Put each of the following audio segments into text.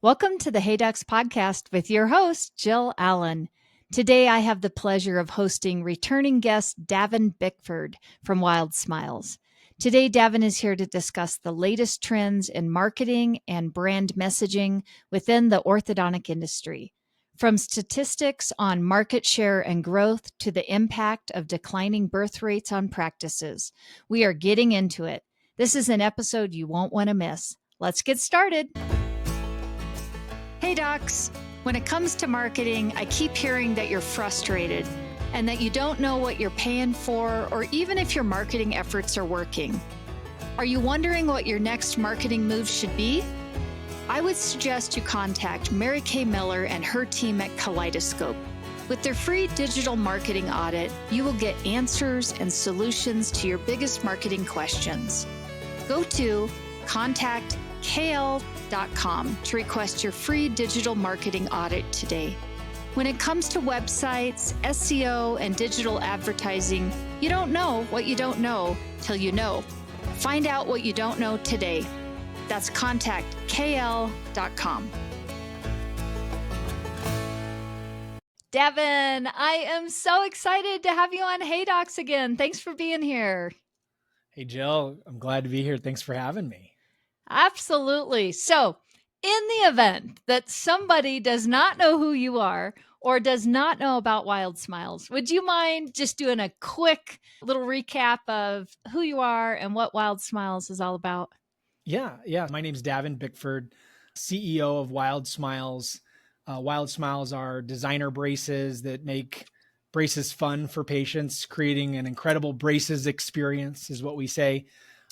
Welcome to the Hey Ducks podcast with your host, Jill Allen. Today, I have the pleasure of hosting returning guest Davin Bickford from WildSmiles. Today, Davin is here to discuss the latest trends in marketing and brand messaging within the orthodontic industry. From statistics on market share and growth to the impact of declining birth rates on practices, we are getting into it. This is an episode you won't want to miss. Let's get started. Hey docs, when it comes to marketing, I keep hearing that you're frustrated and that you don't know what you're paying for or even if your marketing efforts are working. Are you wondering what your next marketing move should be? I would suggest you contact Mary Kay Miller and her team at Kaleidoscope. With their free digital marketing audit, you will get answers and solutions to your biggest marketing questions. Go to contactkl.com to request your free digital marketing audit today. When it comes to websites, SEO, and digital advertising, you don't know what you don't know till you know. Find out what you don't know today. That's contactkl.com. Davin, I am so excited to have you on Hey Docs again. Thanks for being here. Hey, Jill, I'm glad to be here. Thanks for having me. Absolutely. So, in the event that somebody does not know who you are or does not know about WildSmiles, would you mind just doing a quick little recap of who you are and what WildSmiles is all about? Yeah. My name's Davin Bickford, CEO of WildSmiles. WildSmiles are designer braces that make braces fun for patients, creating an incredible braces experience is what we say.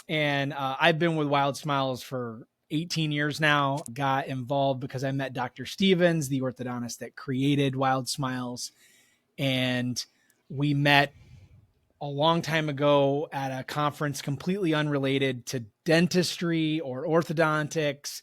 And I've been with WildSmiles for 18 years now. Got involved because I met Dr. Stevens, the orthodontist that created WildSmiles. And we met a long time ago at a conference completely unrelated to dentistry or orthodontics.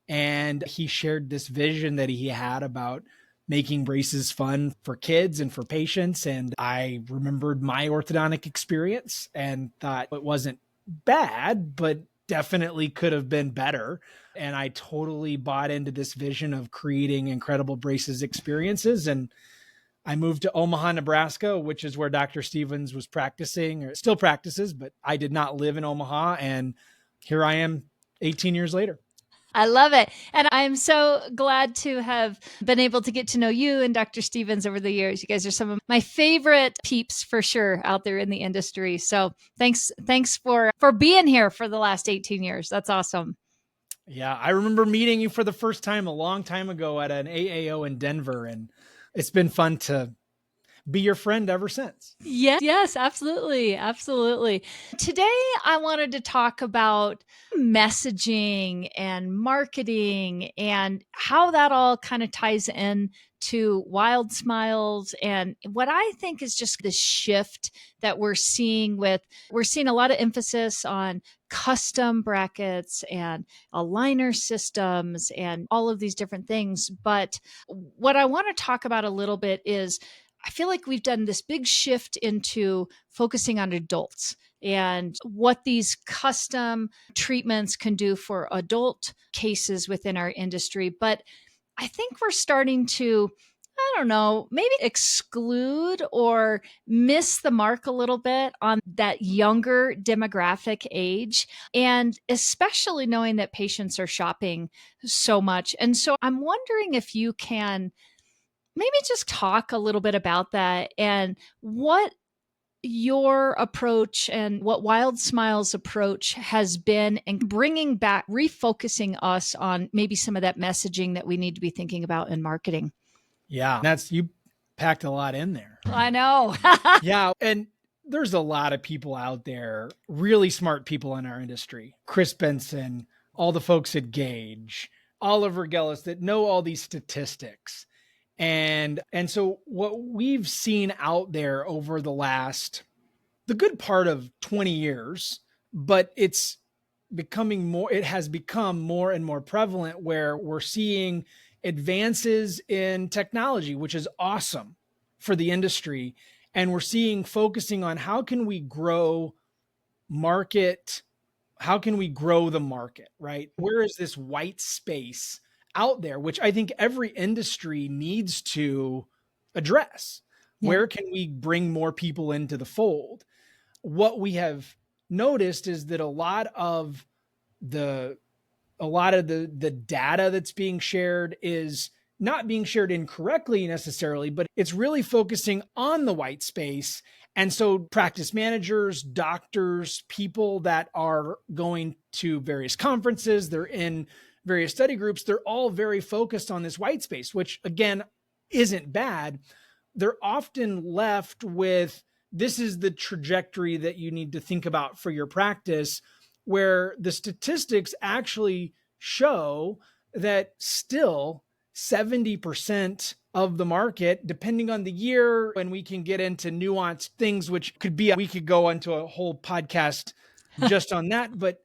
And he shared this vision that he had about making braces fun for kids and for patients. And I remembered my orthodontic experience and thought it wasn't bad, but definitely could have been better. And I totally bought into this vision of creating incredible braces experiences. And I moved to Omaha, Nebraska, which is where Dr. Stevens was practicing, or still practices, but I did not live in Omaha. And here I am 18 years later. I love it. And I'm so glad to have been able to get to know you and Dr. Stevens over the years. You guys are some of my favorite peeps for sure out there in the industry. So thanks for being here for the last 18 years. That's awesome. Yeah, I remember meeting you for the first time a long time ago at an AAO in Denver, and it's been fun to be your friend ever since. Yes, absolutely. Absolutely. Today, I wanted to talk about messaging and marketing and how that all kind of ties in to WildSmiles and what I think is just the shift that we're seeing a lot of emphasis on custom brackets and aligner systems and all of these different things. But what I want to talk about a little bit is I feel like we've done this big shift into focusing on adults and what these custom treatments can do for adult cases within our industry. But I think we're starting to, I don't know, maybe exclude or miss the mark a little bit on that younger demographic age. And especially knowing that patients are shopping so much. And so I'm wondering if you can maybe just talk a little bit about that and what your approach and what WildSmiles' approach has been in bringing back, refocusing us on maybe some of that messaging that we need to be thinking about in marketing. Yeah, you packed a lot in there. I know. Yeah, and there's a lot of people out there, really smart people in our industry. Chris Benson, all the folks at Gage, Oliver Gellis that know all these statistics. And so what we've seen out there over the good part of 20 years, but it has become more and more prevalent where we're seeing advances in technology, which is awesome for the industry. And we're seeing focusing on how can we grow the market, right? Where is this white space out there, which I think every industry needs to address. Yeah. Where can we bring more people into the fold? What we have noticed is that a lot of the data that's being shared is not being shared incorrectly necessarily, but it's really focusing on the white space. And so practice managers, doctors, people that are going to various conferences, they're in various study groups, they're all very focused on this white space, which again isn't bad. They're often left with, this is the trajectory that you need to think about for your practice, where the statistics actually show that still 70% of the market, depending on the year, and we can get into nuanced things, which could be, we could go into a whole podcast just on that, but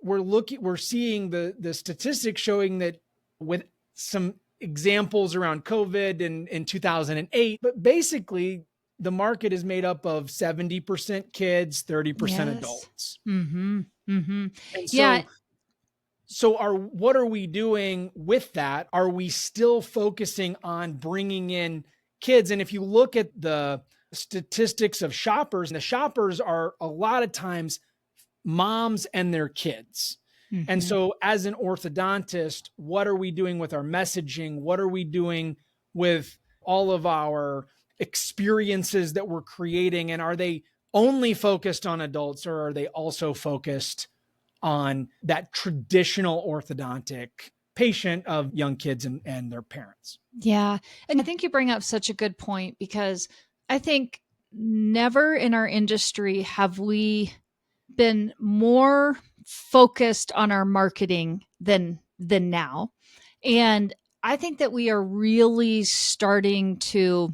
we're seeing the statistics showing that, with some examples around COVID in 2008, but basically the market is made up of 70% kids, 30% Yes. adults. Mm-hmm. Mm-hmm. And Yeah. what are we doing with that? Are we still focusing on bringing in kids? And if you look at the statistics of shoppers, the shoppers are a lot of times moms and their kids. Mm-hmm. And so as an orthodontist, what are we doing with our messaging? What are we doing with all of our experiences that we're creating? And are they only focused on adults, or are they also focused on that traditional orthodontic patient of young kids and their parents? Yeah. And I think you bring up such a good point, because I think never in our industry have we been more focused on our marketing than now. And I think that we are really starting to,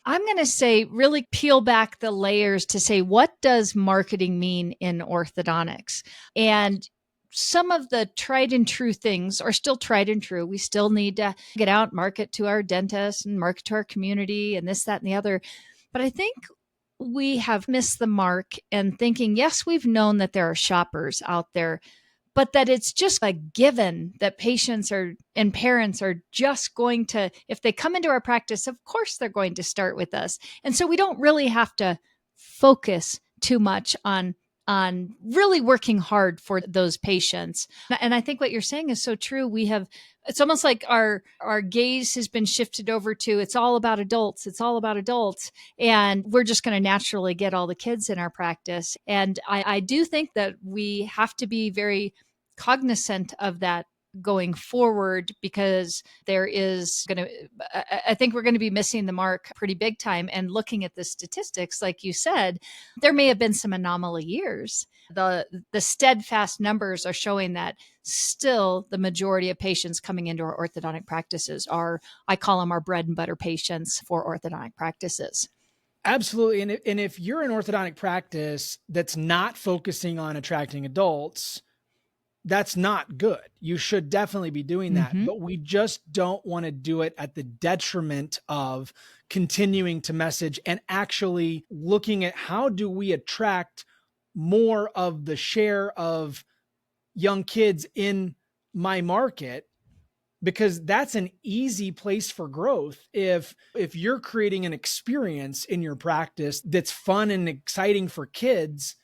I'm going to say, really peel back the layers to say, what does marketing mean in orthodontics? And some of the tried and true things are still tried and true. We still need to get out, market to our dentists and market to our community and this, that, and the other. But I think we have missed the mark in thinking, yes, we've known that there are shoppers out there, but that it's just a given that patients are and parents are just going to, if they come into our practice, of course they're going to start with us. And so we don't really have to focus too much on really working hard for those patients. And I think what you're saying is so true. We have, it's almost like our gaze has been shifted over to, it's all about adults. It's all about adults. And we're just going to naturally get all the kids in our practice. And I do think that we have to be very cognizant of that going forward, because there is going to, I think we're going to be missing the mark pretty big time. And looking at the statistics, like you said, there may have been some anomaly years. The steadfast numbers are showing that still the majority of patients coming into our orthodontic practices are, I call them our bread and butter patients for orthodontic practices. Absolutely. And if you're an orthodontic practice that's not focusing on attracting adults, that's not good. You should definitely be doing that, Mm-hmm. but we just don't want to do it at the detriment of continuing to message and actually looking at, how do we attract more of the share of young kids in my market? Because that's an easy place for growth. If you're creating an experience in your practice that's fun and exciting for kids,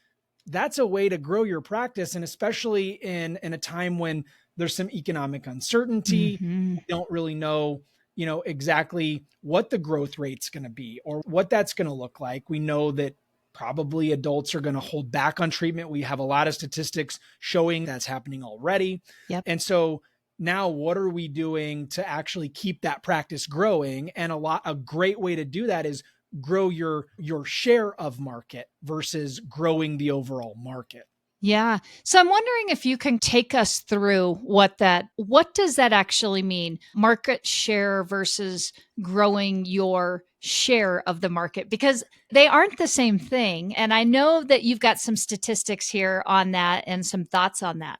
that's a way to grow your practice. And especially in a time when there's some economic uncertainty, Mm-hmm. we don't really know, exactly what the growth rate's going to be or what that's going to look like. We know that probably adults are going to hold back on treatment. We have a lot of statistics showing that's happening already. Yep. And so now what are we doing to actually keep that practice growing? And a great way to do that is grow your share of market versus growing the overall market. Yeah. So I'm wondering if you can take us through what does that actually mean? Market share versus growing your share of the market, because they aren't the same thing. And I know that you've got some statistics here on that and some thoughts on that.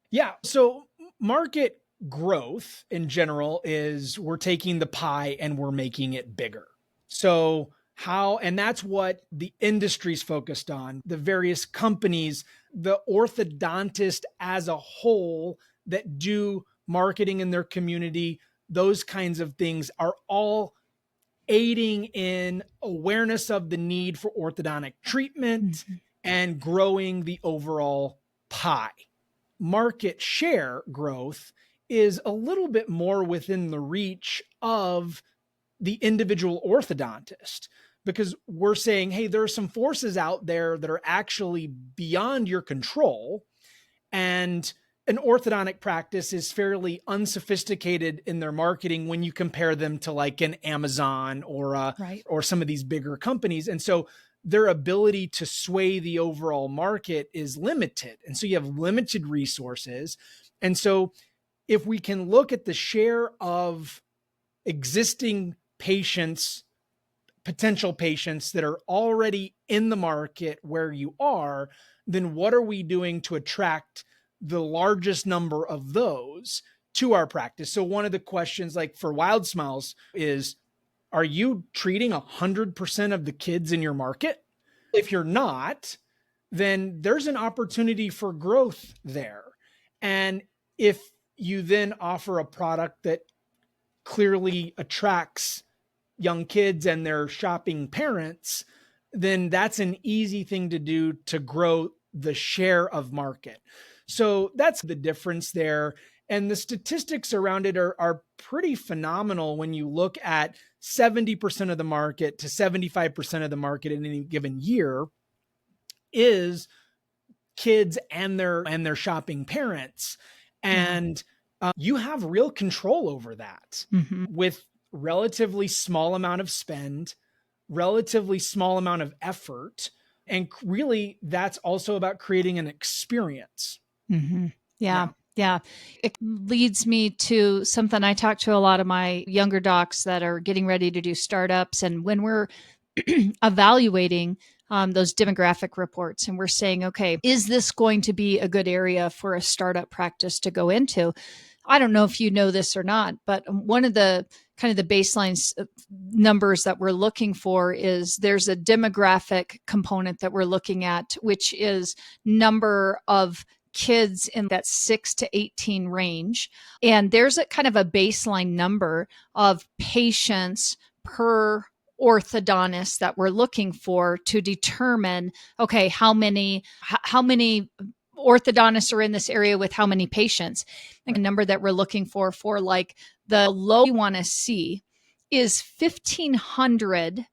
Yeah. So market growth in general is, we're taking the pie and we're making it bigger. So and that's what the industry's focused on, the various companies, the orthodontist as a whole that do marketing in their community, those kinds of things are all aiding in awareness of the need for orthodontic treatment and growing the overall pie. Market share growth is a little bit more within the reach of the individual orthodontist, because we're saying, hey, there are some forces out there that are actually beyond your control. And an orthodontic practice is fairly unsophisticated in their marketing when you compare them to like an Amazon or some of these bigger companies. And so their ability to sway the overall market is limited. And so you have limited resources. And so if we can look at the share of existing patients, potential patients that are already in the market where you are, then what are we doing to attract the largest number of those to our practice? So one of the questions like for WildSmiles is, are you treating 100% of the kids in your market? If you're not, then there's an opportunity for growth there. And if you then offer a product that clearly attracts young kids and their shopping parents, then that's an easy thing to do to grow the share of market. So that's the difference there. And the statistics around it are pretty phenomenal when you look at 70% of the market to 75% of the market in any given year is kids and their shopping parents. And you have real control over that with relatively small amount of spend, relatively small amount of effort. And really, that's also about creating an experience. Yeah. It leads me to something I talk to a lot of my younger docs that are getting ready to do startups. And when we're evaluating those demographic reports and we're saying, okay, is this going to be a good area for a startup practice to go into? I don't know if you know this or not, but one of the kind of the baseline numbers that we're looking for is there's a demographic component that we're looking at, which is number of kids in that 6 to 18 range. And there's a kind of a baseline number of patients per orthodontist that we're looking for to determine, okay, how many orthodontists are in this area with how many patients. I think a number that we're looking for like the low we want to see is 1,500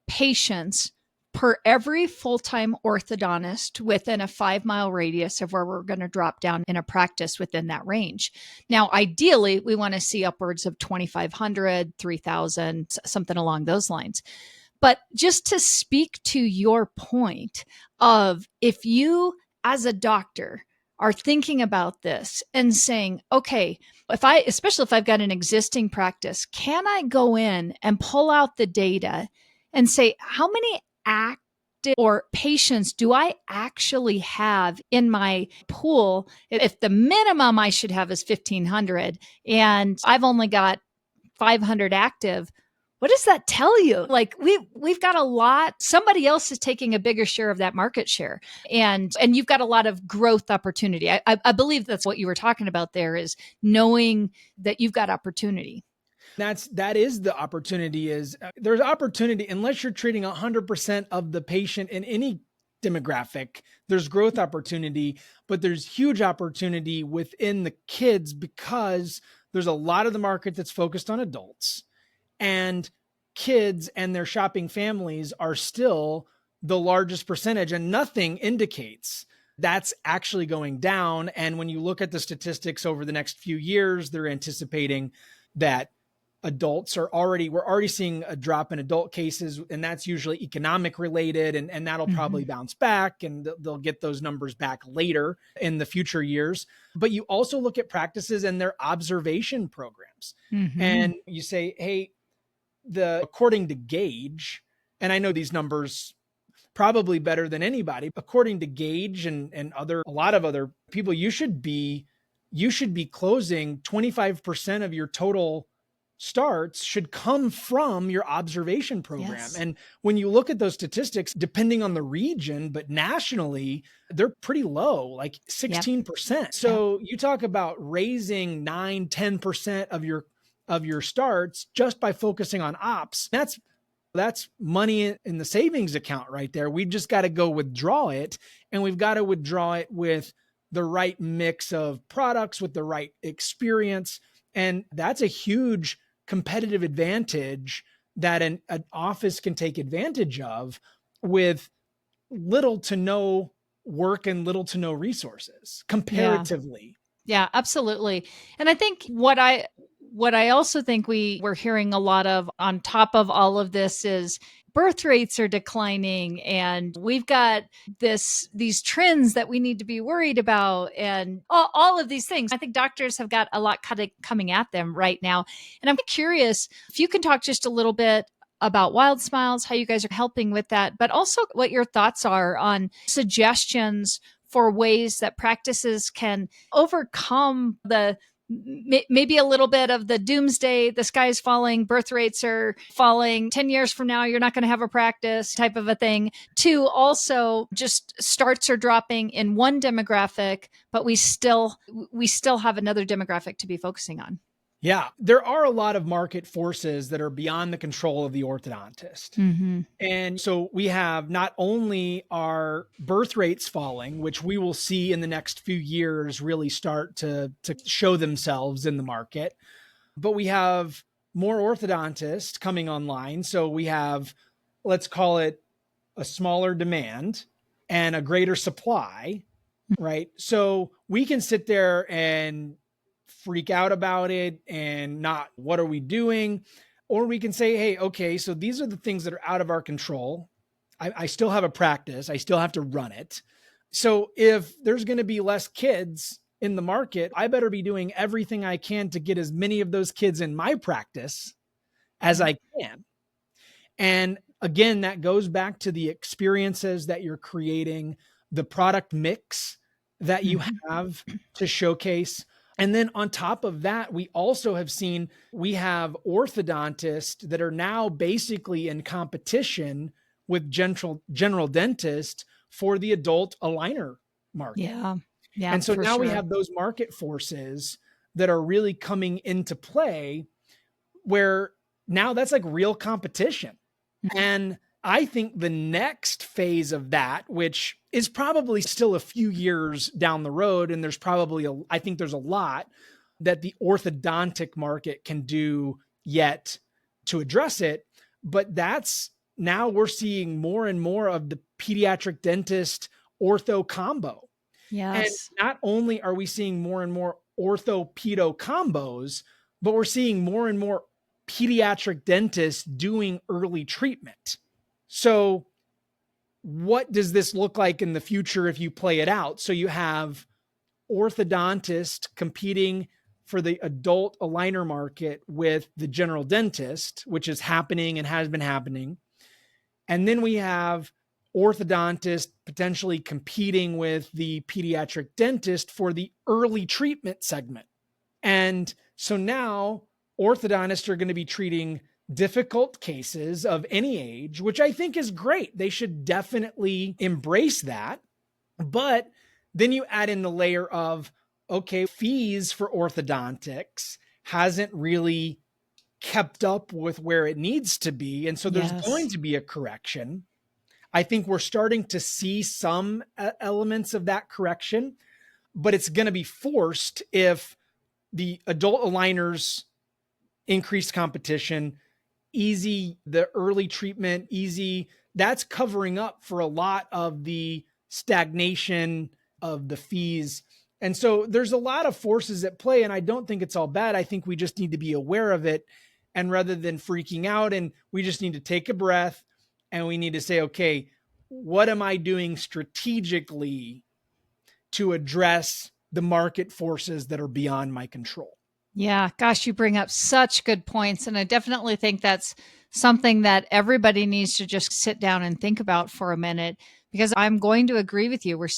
patients per every full-time orthodontist within a 5-mile radius of where we're going to drop down in a practice within that range. Now, ideally, we want to see upwards of 2,500, 3,000, something along those lines. But just to speak to your point of if you as a doctor are thinking about this and saying, okay, especially if I've got an existing practice, can I go in and pull out the data and say, how many active or patients do I actually have in my pool? If the minimum I should have is 1,500 and I've only got 500 active, what does that tell you? Like we've got a lot, somebody else is taking a bigger share of that market share. And you've got a lot of growth opportunity. I believe that's what you were talking about there, is knowing that you've got opportunity. That is the opportunity. There's opportunity unless you're treating 100% of the patient in any demographic. There's growth opportunity, but there's huge opportunity within the kids because there's a lot of the market that's focused on adults, and kids and their shopping families are still the largest percentage, and nothing indicates that's actually going down. And when you look at the statistics over the next few years, they're anticipating that we're already seeing a drop in adult cases, and that's usually economic related, and that'll probably bounce back, and they'll get those numbers back later in the future years. But you also look at practices and their observation programs, and you say, hey, according to Gauge, and I know these numbers probably better than anybody, according to Gauge and a lot of other people, you should be closing 25% of your total starts should come from your observation program. Yes. And when you look at those statistics, depending on the region, but nationally, they're pretty low, like Yep. 16%. Yep. So you talk about raising 9, 10% of your starts just by focusing on ops. That's money in the savings account right there. We just got to go withdraw it, and we've got to withdraw it with the right mix of products, with the right experience. And that's a huge competitive advantage that an office can take advantage of with little to no work and little to no resources Yeah. comparatively. Yeah, absolutely. And I think what I also think we're hearing a lot of on top of all of this is birth rates are declining, and we've got these trends that we need to be worried about, and all of these things. I think doctors have got a lot coming at them right now. And I'm curious if you can talk just a little bit about WildSmiles, how you guys are helping with that, but also what your thoughts are on suggestions for ways that practices can overcome maybe a little bit of the doomsday, the sky's falling, birth rates are falling, 10 years from now you're not going to have a practice type of a thing, to also just starts are dropping in one demographic, but we still have another demographic to be focusing on. Yeah, there are a lot of market forces that are beyond the control of the orthodontist. Mm-hmm. And so we have not only our birth rates falling, which we will see in the next few years really start to show themselves in the market, but we have more orthodontists coming online. So we have, let's call it, a smaller demand and a greater supply, right? So we can sit there and freak out about it and not, what are we doing? Or we can say, hey, okay, so these are the things that are out of our control. I still have a practice. I still have to run it. So if there's going to be less kids in the market, I better be doing everything I can to get as many of those kids in my practice as I can. And again, that goes back to the experiences that you're creating, the product mix that you have to showcase. And then on top of that, we also have seen, we have orthodontists that are now basically in competition with general dentists for the adult aligner market. Yeah. Yeah. And so for now we sure. have those market forces that are really coming into play, where now that's like real competition. And I think the next phase of that, which is probably still a few years down the road, and there's probably I think there's a lot that the orthodontic market can do yet to address it. But that's, now we're seeing more and more of the pediatric dentist ortho combo. And Yes. not only are we seeing more and more ortho pedo combos, but we're seeing more and more pediatric dentists doing early treatment. So what does this look like in the future if you play it out? So you have orthodontist competing for the adult aligner market with the general dentist, which is happening and has been happening. And then we have orthodontist potentially competing with the pediatric dentist for the early treatment segment. And so now orthodontists are going to be treating difficult cases of any age, which I think is great. They should definitely embrace that. But then you add in the layer of, okay, fees for orthodontics hasn't really kept up with where it needs to be. And so there's going to be a correction. I think we're starting to see some elements of that correction, but it's going to be forced if the adult aligners increased competition, the early treatment, that's covering up for a lot of the stagnation of the fees. And so there's a lot of forces at play, and I don't think it's all bad. I think we just need to be aware of it. And rather than freaking out, and we just need to take a breath and we need to say, okay, what am I doing strategically to address the market forces that are beyond my control? Yeah, gosh, you bring up such good points. And I definitely think that's something that everybody needs to just sit down and think about for a minute, because I'm going to agree with you. We're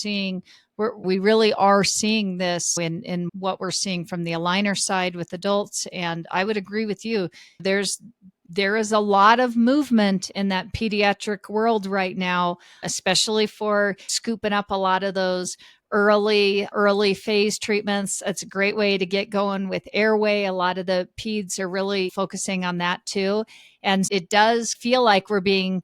we really are seeing this in what we're seeing from the aligner side with adults. And I would agree with you. There is a lot of movement in that pediatric world right now, especially for scooping up a lot of those early phase treatments. It's a great way to get going with airway. A lot of the peds are really focusing on that too. And it does feel like we're being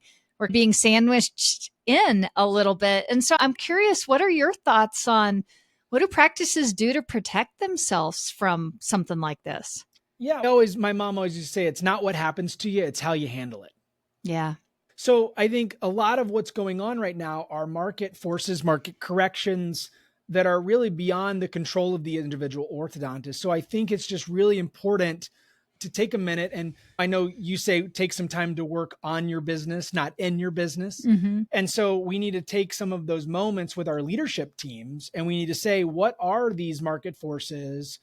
sandwiched in a little bit. And so I'm curious, what are your thoughts on what do practices do to protect themselves from something like this? Yeah. My mom always used to say, it's not what happens to you, it's how you handle it. Yeah. So I think a lot of what's going on right now are market forces, market corrections that are really beyond the control of the individual orthodontist. So I think it's just really important to take a minute. And I know you say take some time to work on your business, not in your business. Mm-hmm. And so we need to take some of those moments with our leadership teams and we need to say, what are these market forces?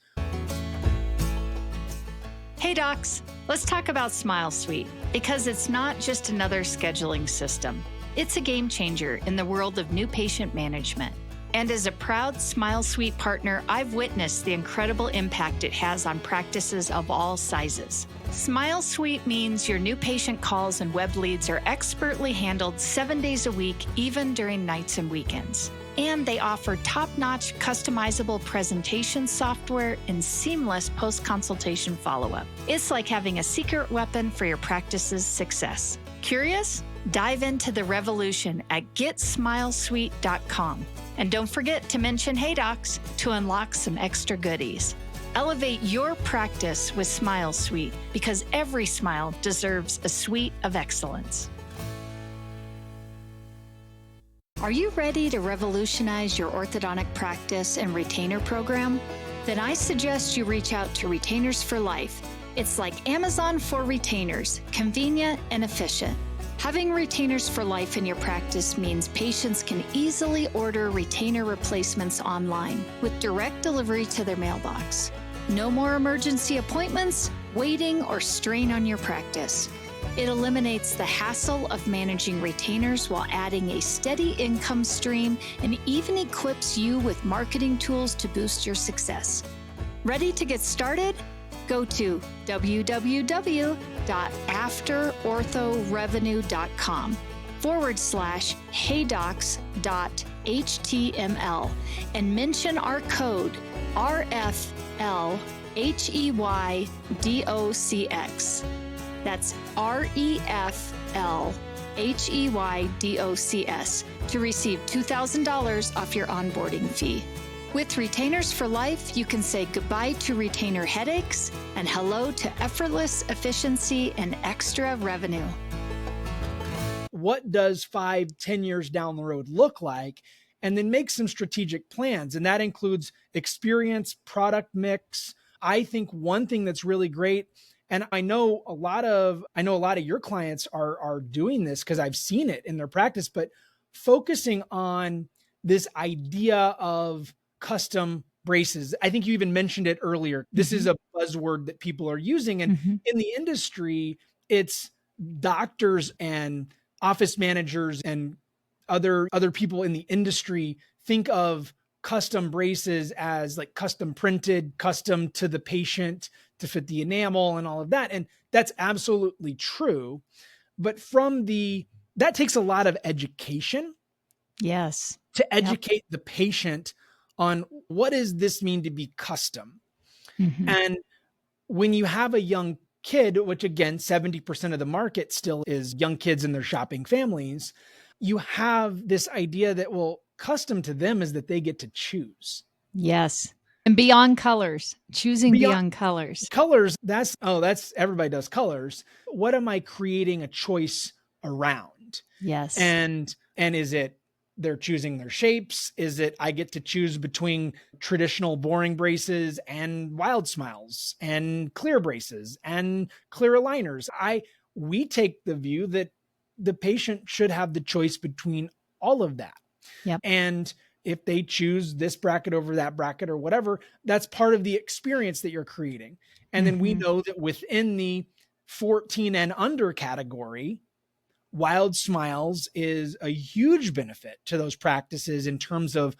Hey docs, let's talk about Smile Suite because it's not just another scheduling system. It's a game changer in the world of new patient management. And as a proud Smile Suite partner, I've witnessed the incredible impact it has on practices of all sizes. Smile Suite means your new patient calls and web leads are expertly handled 7 days a week, even during nights and weekends. And they offer top-notch customizable presentation software and seamless post-consultation follow-up. It's like having a secret weapon for your practice's success. Curious? Dive into the revolution at getsmilesuite.com. And don't forget to mention Hey Docs to unlock some extra goodies. Elevate your practice with Smile Suite because every smile deserves a suite of excellence. Are you ready to revolutionize your orthodontic practice and retainer program? Then I suggest you reach out to Retainers for Life. It's like Amazon for retainers, convenient and efficient. Having Retainers for Life in your practice means patients can easily order retainer replacements online with direct delivery to their mailbox. No more emergency appointments, waiting, or strain on your practice. It eliminates the hassle of managing retainers while adding a steady income stream and even equips you with marketing tools to boost your success. Ready to get started? Go to www.afterorthorevenue.com/heydocs.html and mention our code RFLHEYDOCX. That's REFLHEYDOCS to receive $2,000 off your onboarding fee. With Retainers for Life, you can say goodbye to retainer headaches and hello to effortless efficiency and extra revenue. What does 5-10 years down the road look like? And then make some strategic plans. And that includes experience, product mix. I think one thing that's really great, and I know a lot of your clients are doing this because I've seen it in their practice, but focusing on this idea of custom braces. I think you even mentioned it earlier. This is a buzzword that people are using. And in the industry, it's doctors and office managers and other people in the industry think of custom braces as like custom printed, custom to the patient to fit the enamel and all of that. And that's absolutely true. But that takes a lot of education. Yes. To educate the patient on what does this mean to be custom. And when you have a young kid, which again, 70% of the market still is young kids and their shopping families, you have this idea that, well, custom to them is that they get to choose. Yes. And beyond colors, choosing beyond colors. Colors, that's everybody does colors. What am I creating a choice around? Yes. And is it they're choosing their shapes? Is it I get to choose between traditional boring braces and WildSmiles and clear braces and clear aligners? We take the view that the patient should have the choice between all of that. Yep. And if they choose this bracket over that bracket or whatever, that's part of the experience that you're creating. And then we know that within the 14 and under category, WildSmiles is a huge benefit to those practices in terms of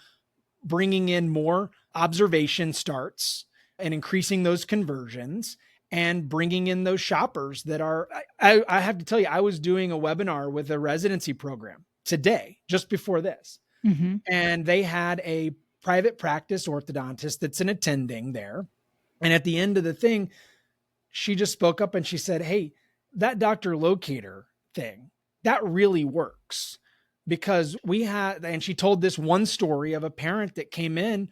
bringing in more observation starts and increasing those conversions and bringing in those shoppers that are, I have to tell you, I was doing a webinar with a residency program today, just before this. Mm-hmm. And they had a private practice orthodontist that's an attending there. And at the end of the thing, she just spoke up and she said, "Hey, that doctor locator thing, that really works." Because we had, and she told this one story of a parent that came in.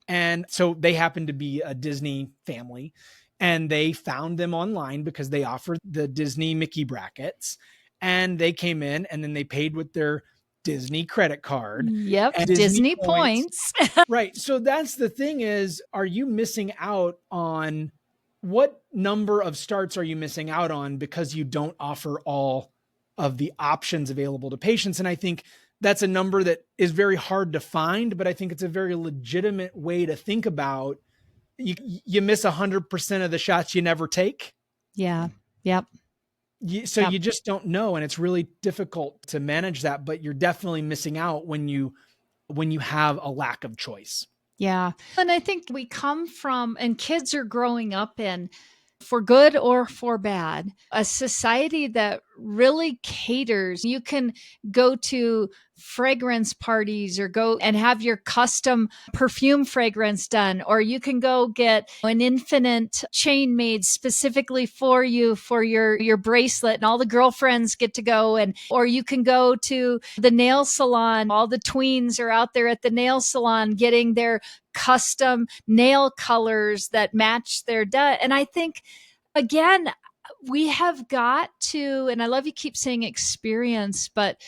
And so they happened to be a Disney family and they found them online because they offered the Disney Mickey brackets, and they came in and then they paid with their Disney credit card Yep. and Disney points. Right. So that's the thing is, are you missing out on what number of starts are you missing out on because you don't offer all of the options available to patients? And I think that's a number that is very hard to find, but I think it's a very legitimate way to think about. You miss 100% of the shots you never take. Yeah. Yep. So you just don't know. And it's really difficult to manage that, but you're definitely missing out when you have a lack of choice. Yeah. And I think we come from, and kids are growing up in, for good or for bad, a society that really caters. You can go to fragrance parties or go and have your custom perfume fragrance done, or you can go get an infinite chain made specifically for you for your bracelet, and all the girlfriends get to go. And or you can go to the nail salon. All the tweens are out there at the nail salon getting their custom nail colors that match their and I think, again, we have got to, and I love you keep saying experience, but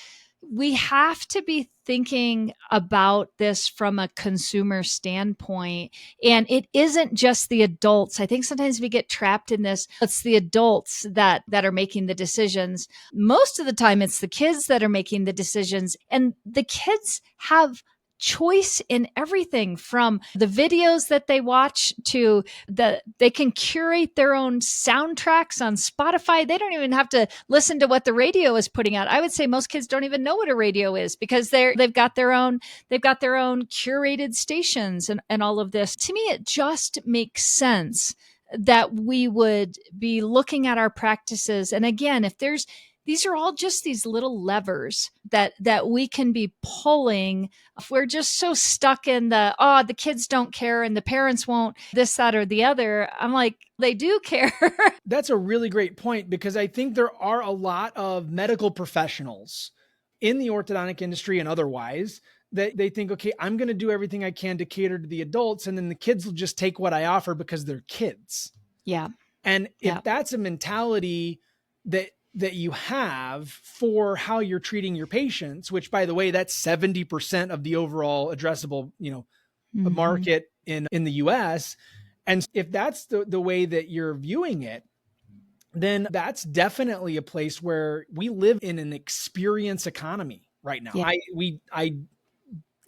we have to be thinking about this from a consumer standpoint. And it isn't just the adults. I think sometimes we get trapped in this. It's the adults that are making the decisions. Most of the time, it's the kids that are making the decisions. And the kids have choice in everything from the videos that they watch to they can curate their own soundtracks on Spotify. They don't even have to listen to what the radio is putting out. I would say most kids don't even know what a radio is because they've got their own curated stations and all of this. To me, it just makes sense that we would be looking at our practices. And again, these are all just these little levers that we can be pulling. If we're just so stuck in the kids don't care and the parents won't this, that, or the other. I'm like, they do care. That's a really great point, because I think there are a lot of medical professionals in the orthodontic industry and otherwise that they think, okay, I'm going to do everything I can to cater to the adults, and then the kids will just take what I offer because they're kids. Yeah. And if that's a mentality that you have for how you're treating your patients, which, by the way, that's 70% of the overall addressable, market in the US. And if that's the way that you're viewing it, then that's definitely a place where we live in an experience economy right now. Yeah. I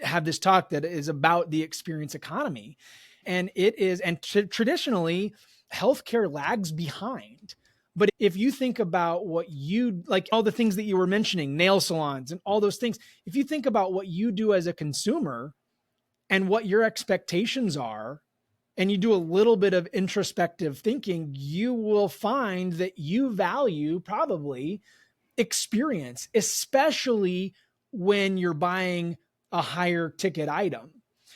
have this talk that is about the experience economy, and it is, and traditionally healthcare lags behind. But if you think about what like all the things that you were mentioning, nail salons and all those things, if you think about what you do as a consumer and what your expectations are, and you do a little bit of introspective thinking, you will find that you value probably experience, especially when you're buying a higher ticket item.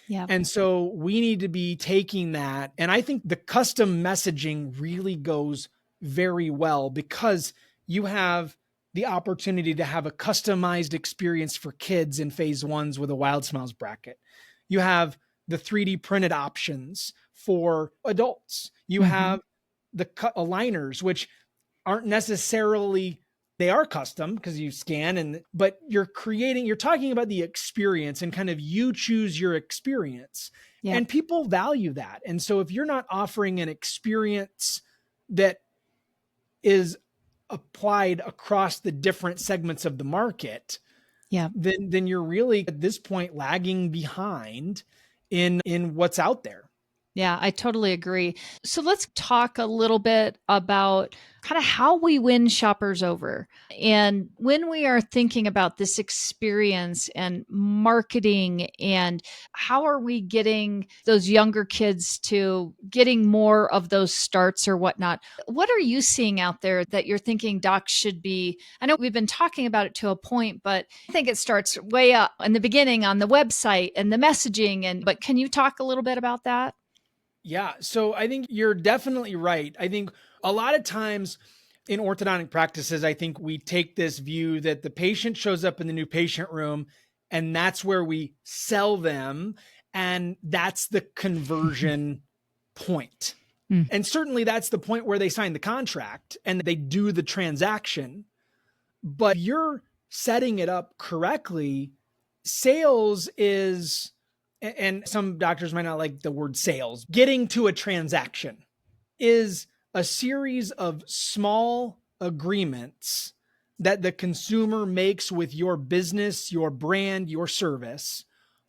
Yeah. And so we need to be taking that. And I think the custom messaging really goes very well, because you have the opportunity to have a customized experience for kids in phase ones with a WildSmiles bracket. You have the 3D printed options for adults. You have the aligners, which aren't necessarily, they are custom because you scan, but you're talking about the experience and kind of you choose your experience. Yeah. And people value that. And so if you're not offering an experience that is applied across the different segments of the market, then you're really at this point lagging behind in what's out there. Yeah, I totally agree. So let's talk a little bit about kind of how we win shoppers over. And when we are thinking about this experience and marketing, and how are we getting those younger kids to getting more of those starts or whatnot? What are you seeing out there that you're thinking docs should be? I know we've been talking about it to a point, but I think it starts way up in the beginning on the website and the messaging. But can you talk a little bit about that? Yeah. So I think you're definitely right. I think a lot of times in orthodontic practices, I think we take this view that the patient shows up in the new patient room and that's where we sell them. And that's the conversion point. Mm. And certainly that's the point where they sign the contract and they do the transaction. But if you're setting it up correctly, sales is, and some doctors might not like the word sales, getting to a transaction is a series of small agreements that the consumer makes with your business, your brand, your service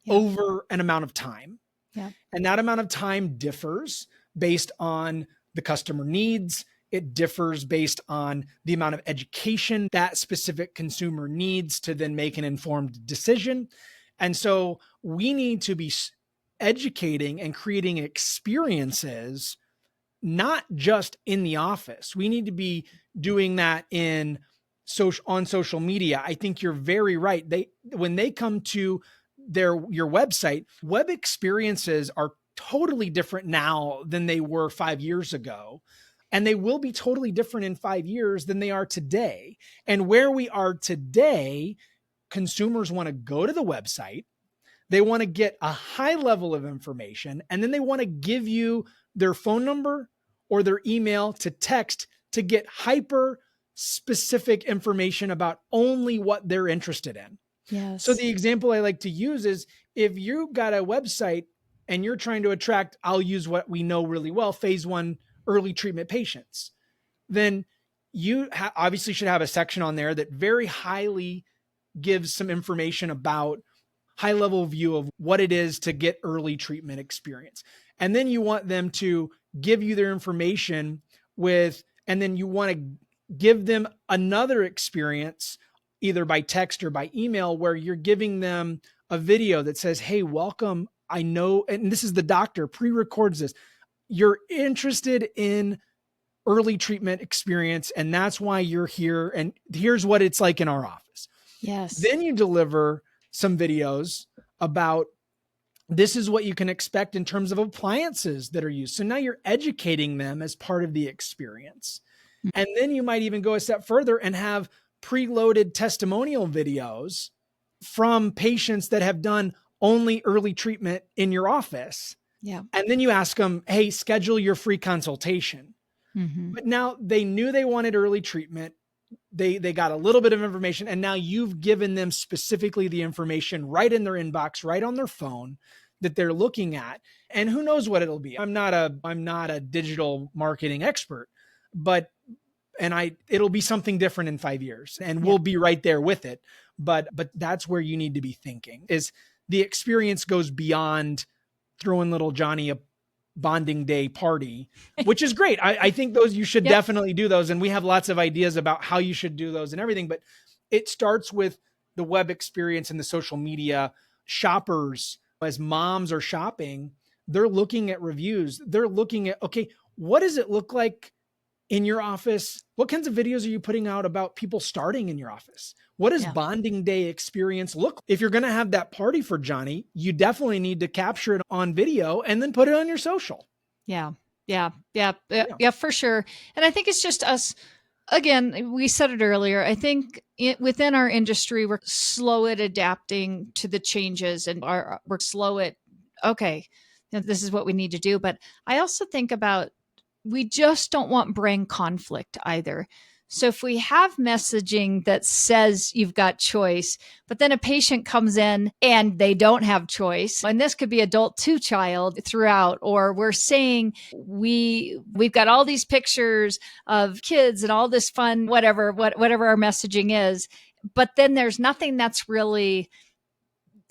Yeah. over an amount of time. Yeah. And that amount of time differs based on the customer needs. It differs based on the amount of education that specific consumer needs to then make an informed decision. And so we need to be educating and creating experiences, not just in the office. We need to be doing that on social media. I think you're very right. When they come to your website, web experiences are totally different now than they were 5 years ago. And they will be totally different in 5 years than they are today. And where we are today, consumers want to go to the website. They want to get a high level of information, and then they want to give you their phone number or their email to text to get hyper specific information about only what they're interested in. So Yes. the example I like to use is if you got a website and you're trying to attract, I'll use what we know really well, phase 1 early treatment patients, then you obviously should have a section on there that very highly gives some information about high level view of what it is to get early treatment experience. And then you want them to give you their information and then you want to give them another experience either by text or by email where you're giving them a video that says, hey, welcome. I know, and this is the doctor pre-records this. You're interested in early treatment experience, and that's why you're here. And here's what it's like in our office. Yes. Then you deliver some videos about this is what you can expect in terms of appliances that are used. So now you're educating them as part of the experience. And then you might even go a step further and have preloaded testimonial videos from patients that have done only early treatment in your office. Yeah. And then you ask them, hey, schedule your free consultation. Mm-hmm. But now they knew they wanted early treatment. They got a little bit of information, and now you've given them specifically the information right in their inbox, right on their phone that they're looking at. And who knows what it'll be. I'm not a digital marketing expert, but it'll be something different in 5 years, and we'll be right there with it. But that's where you need to be thinking is the experience goes beyond throwing little Johnny a bonding day party, which is great. I think those, you should definitely do those. And we have lots of ideas about how you should do those and everything, but it starts with the web experience and the social media. Shoppers, as moms are shopping, they're looking at reviews. They're looking at, okay, what does it look like in your office? What kinds of videos are you putting out about people starting in your office? What does bonding day experience look? If you're going to have that party for Johnny, you definitely need to capture it on video and then put it on your social. Yeah, for sure. And I think it's just us. Again, we said it earlier. I think within our industry, we're slow at adapting to the changes, and we're slow at, okay, this is what we need to do. But I also think about, we just don't want brain conflict either. So if we have messaging that says you've got choice, but then a patient comes in and they don't have choice, and this could be adult to child throughout, or we're saying we've got all these pictures of kids and all this fun, whatever our messaging is, but then there's nothing that's really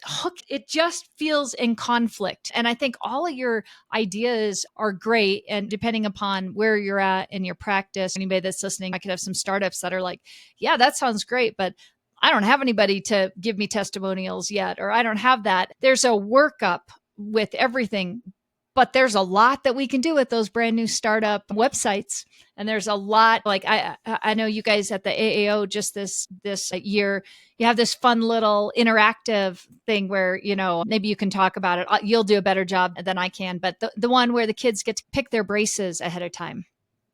hook, it just feels in conflict. And I think all of your ideas are great. And depending upon where you're at in your practice, anybody that's listening, I could have some startups that are like, yeah, that sounds great, but I don't have anybody to give me testimonials yet, or I don't have that. There's a workup with everything, but there's a lot that we can do with those brand new startup websites. And there's a lot, like I know you guys at the AAO just this year, you have this fun little interactive thing where, maybe you can talk about it. You'll do a better job than I can, but the one where the kids get to pick their braces ahead of time.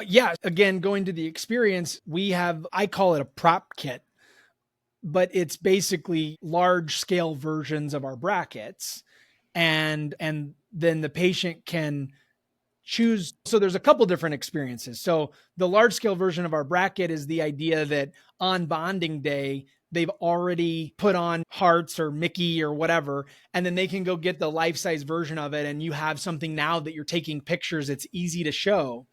Yeah. Again, going to the experience, I call it a prop kit, but it's basically large scale versions of our brackets. And then the patient can choose. So there's a couple different experiences. So the large scale version of our bracket is the idea that on bonding day, they've already put on hearts or Mickey or whatever, and then they can go get the life-size version of it. And you have something now that you're taking pictures. It's easy to show.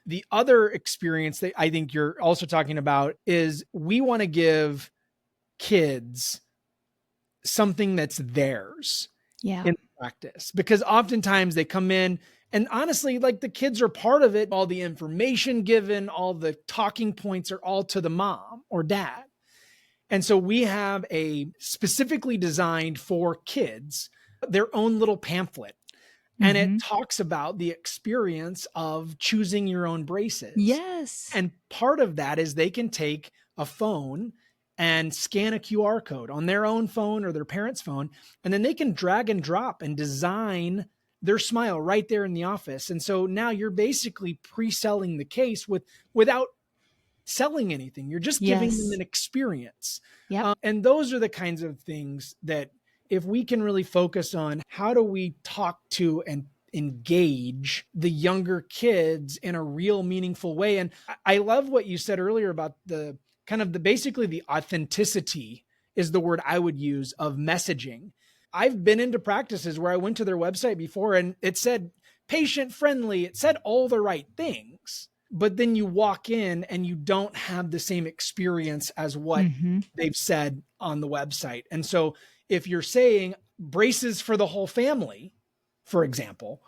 The other experience that I think you're also talking about is we want to give kids something that's theirs in practice, because oftentimes they come in and honestly, like, the kids are part of it. All the information given, all the talking points are all to the mom or dad. And so we have a specifically designed for kids, their own little pamphlet. And it talks about the experience of choosing your own braces. Yes. And part of that is they can take a phone and scan a QR code on their own phone or their parent's phone, and then they can drag and drop and design their smile right there in the office. And so now you're basically pre-selling the case without selling anything. You're just giving them an experience. Yep. And those are the kinds of things that, if we can really focus on, how do we talk to and engage the younger kids in a real meaningful way. And I love what you said earlier about the kind of basically the authenticity is the word I would use of messaging. I've been into practices where I went to their website before and it said patient friendly. It said all the right things, but then you walk in and you don't have the same experience as what they've said on the website. And so if you're saying braces for the whole family, for example,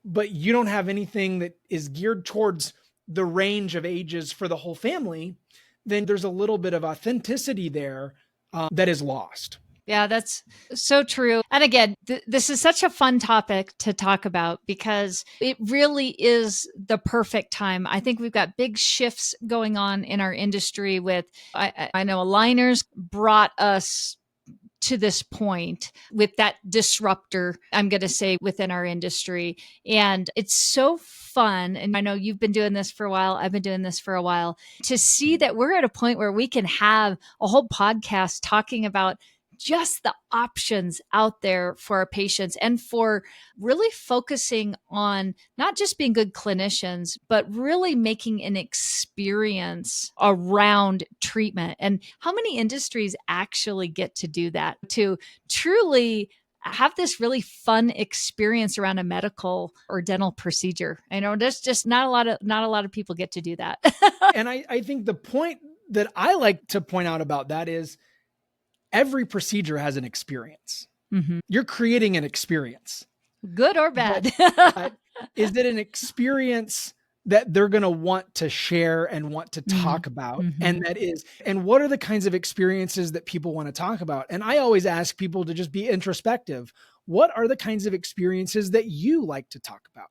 but you don't have anything that is geared towards the range of ages for the whole family, then there's a little bit of authenticity there that is lost. Yeah, that's so true. And again, this is such a fun topic to talk about because it really is the perfect time. I think we've got big shifts going on in our industry with, I know aligners brought us to this point with that disruptor, I'm going to say, within our industry. And it's so fun. And I know you've been doing this for a while. I've been doing this for a while, to see that we're at a point where we can have a whole podcast talking about just the options out there for our patients and for really focusing on not just being good clinicians, but really making an experience around treatment. And how many industries actually get to do that, to truly have this really fun experience around a medical or dental procedure? I know there's just not a lot of people get to do that. And I think the point that I like to point out about that is every procedure has an experience. You're creating an experience. Good or bad. But is it an experience that they're going to want to share and want to talk about? And and what are the kinds of experiences that people want to talk about? And I always ask people to just be introspective. What are the kinds of experiences that you like to talk about?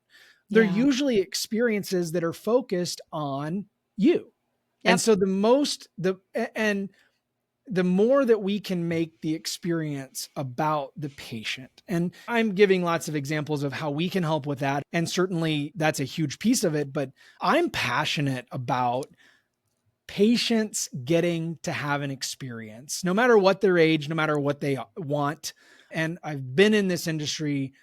They're usually experiences that are focused on you. And so the more that we can make the experience about the patient, and I'm giving lots of examples of how we can help with that. And certainly that's a huge piece of it, but I'm passionate about patients getting to have an experience, no matter what their age, no matter what they want. And I've been in this industry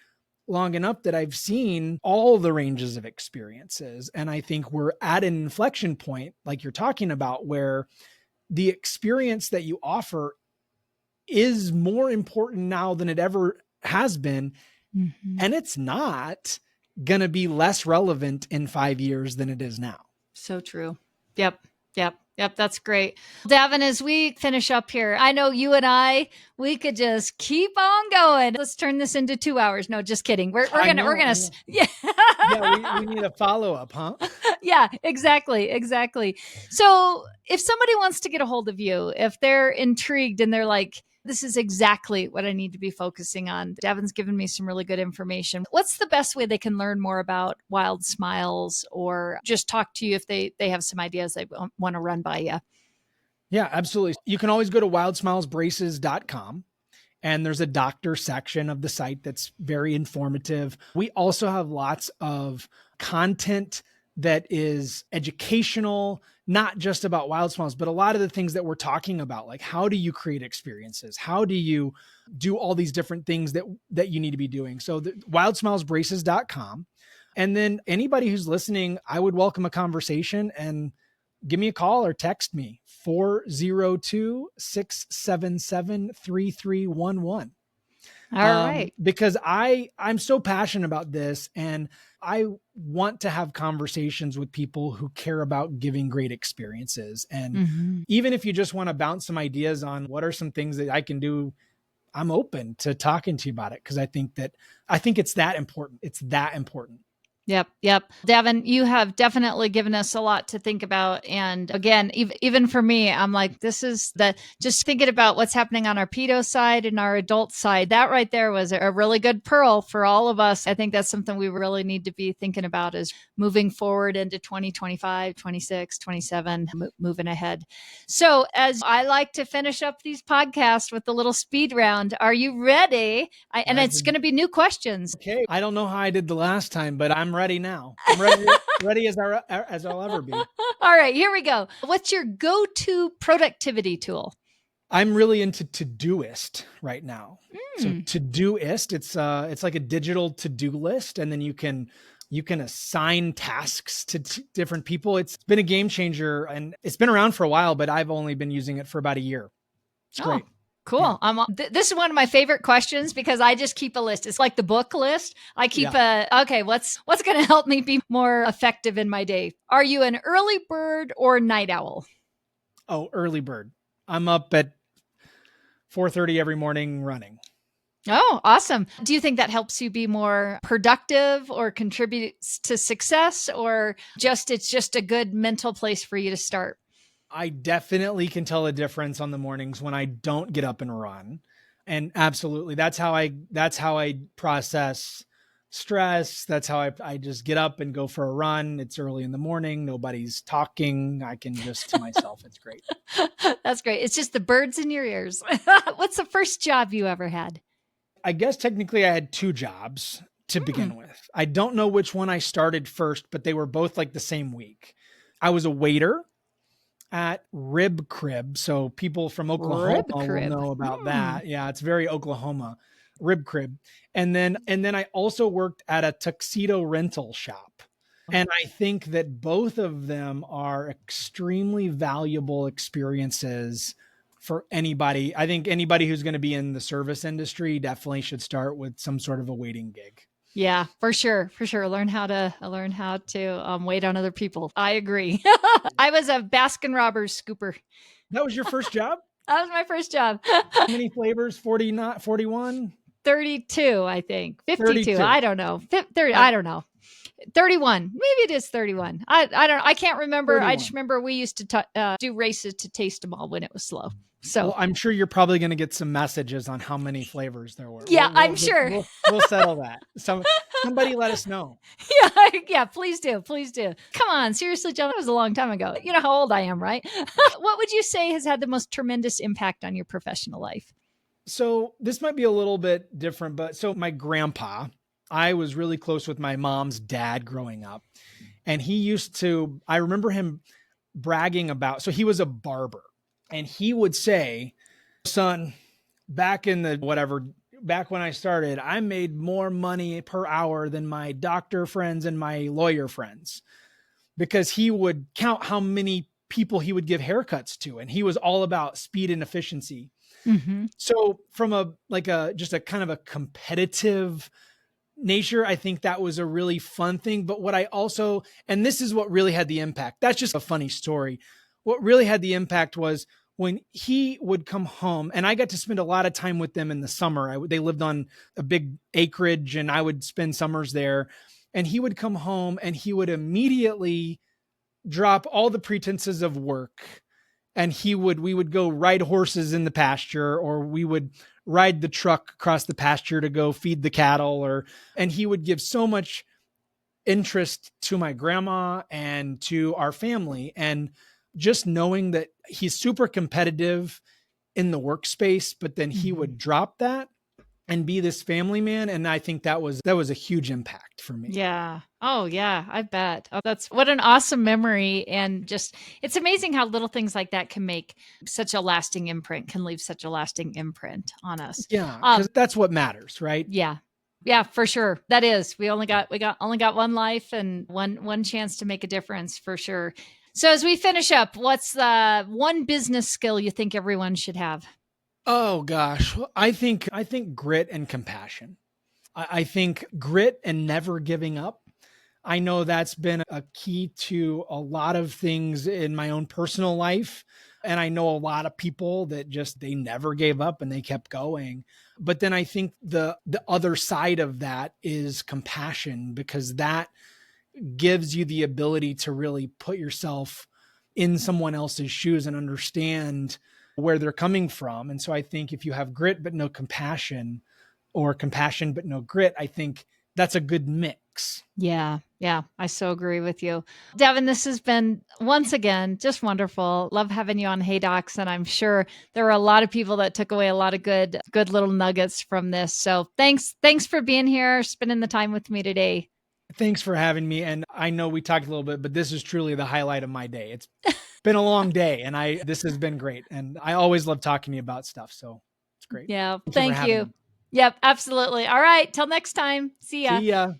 long enough that I've seen all the ranges of experiences. And I think we're at an inflection point, like you're talking about, where the experience that you offer is more important now than it ever has been. And it's not going to be less relevant in 5 years than it is now. So true. Yep. Yep. Yep. That's great. Davin, as we finish up here, I know you and we could just keep on going. Let's turn this into 2 hours. No, just kidding. Yeah. Yeah, we need a follow-up, huh? Yeah, exactly. Exactly. So if somebody wants to get a hold of you, if they're intrigued and they're like, this is exactly what I need to be focusing on. Davin's given me some really good information. What's the best way they can learn more about WildSmiles or just talk to you if they have some ideas they want to run by you? Yeah, absolutely. You can always go to wildsmilesbraces.com. And there's a doctor section of the site that's very informative. We also have lots of content that is educational, not just about WildSmiles, but a lot of the things that we're talking about, like how do you create experiences? How do you do all these different things that you need to be doing? So wildsmilesbraces.com. And then anybody who's listening, I would welcome a conversation and give me a call or text me 402-677-3311. All right. Because I'm so passionate about this and I want to have conversations with people who care about giving great experiences. And even if you just want to bounce some ideas on what are some things that I can do, I'm open to talking to you about it. Cause I think it's that important. It's that important. Yep. Davin, you have definitely given us a lot to think about. And again, even for me, I'm like, just thinking about what's happening on our pedo side and our adult side. That right there was a really good pearl for all of us. I think that's something we really need to be thinking about is moving forward into 2025, 26, 27, moving ahead. So as I like to finish up these podcasts with a little speed round, are you ready? And it's going to be new questions. Okay. I don't know how I did the last time, but I'm ready now. I'm ready as I'll ever be. All right, here we go. What's your go-to productivity tool? I'm really into Todoist right now. So Todoist, it's like a digital to-do list, and then you can assign tasks to different people. It's been a game changer, and it's been around for a while, but I've only been using it for about a year. It's great. Cool. Yeah. This is one of my favorite questions because I just keep a list. It's like the book list. I keep what's going to help me be more effective in my day? Are you an early bird or night owl? Oh, early bird. I'm up at 4:30 every morning running. Oh, awesome. Do you think that helps you be more productive or contributes to success, or it's just a good mental place for you to start? I definitely can tell a difference on the mornings when I don't get up and run. And absolutely, that's how I process stress. That's how I just get up and go for a run. It's early in the morning. Nobody's talking. I can just to myself. It's great. That's great. It's just the birds in your ears. What's the first job you ever had? I guess technically I had 2 jobs to begin with. I don't know which one I started first, but they were both like the same week. I was a waiter at Rib Crib. So people from Oklahoma will know about that. Yeah, it's very Oklahoma. Rib Crib. And then I also worked at a tuxedo rental shop. And I think that both of them are extremely valuable experiences for anybody. I think anybody who's going to be in the service industry definitely should start with some sort of a waiting gig. Yeah, for sure. Learn how to wait on other people. I agree. I was a Baskin Robbins scooper. That was your first job? That was my first job. How many flavors? 40, not 41? 32, I think. 52. 32. I don't know. 30, I don't know. 31. Maybe it is 31. I can't remember. 31. I just remember we used to do races to taste them all when it was slow. So I'm sure you're probably going to get some messages on how many flavors there were. Yeah, I'm sure. We'll settle that. Somebody let us know. Yeah, please do. Come on, seriously, John, that was a long time ago. You know how old I am, right? What would you say has had the most tremendous impact on your professional life? So this might be a little bit different, but so my grandpa, I was really close with my mom's dad growing up. And I remember him bragging about, so he was a barber. And he would say, son, back when I started, I made more money per hour than my doctor friends and my lawyer friends, because he would count how many people he would give haircuts to. And he was all about speed and efficiency. Mm-hmm. So from just a kind of a competitive nature, I think that was a really fun thing. But what I also, and this is what really had the impact. That's just a funny story. what really had the impact was when he would come home, and I got to spend a lot of time with them in the summer. They lived on a big acreage, and I would spend summers there. And he would come home and he would immediately drop all the pretenses of work, and we would go ride horses in the pasture, or we would ride the truck across the pasture to go feed the cattle, and he would give so much interest to my grandma and to our family. And just knowing that he's super competitive in the workspace, but then he would drop that and be this family man. And I think that was a huge impact for me. Yeah. Oh, yeah. I bet. Oh, that's what an awesome memory. And just, it's amazing how little things like that can make such a lasting imprint, can leave such a lasting imprint on us. Yeah. Cause that's what matters, right? Yeah. Yeah, for sure. That is. We only got one life and one chance to make a difference, for sure. So as we finish up, what's the one business skill you think everyone should have? Oh gosh. I think grit and compassion. I think grit and never giving up. I know that's been a key to a lot of things in my own personal life. And I know a lot of people that they never gave up and they kept going. But then I think the other side of that is compassion, because that gives you the ability to really put yourself in someone else's shoes and understand where they're coming from. And so I think if you have grit but no compassion, or compassion but no grit, I think that's a good mix. Yeah. Yeah. I so agree with you. Davin, this has been once again just wonderful. Love having you on Hey Docs. And I'm sure there were a lot of people that took away a lot of good little nuggets from this. So thanks for being here, spending the time with me today. Thanks for having me. And I know we talked a little bit, but this is truly the highlight of my day. It's been a long day, and this has been great. And I always love talking to you about stuff. So it's great. Yeah. Thank you. Me. Yep, absolutely. All right. Till next time. See ya. See ya.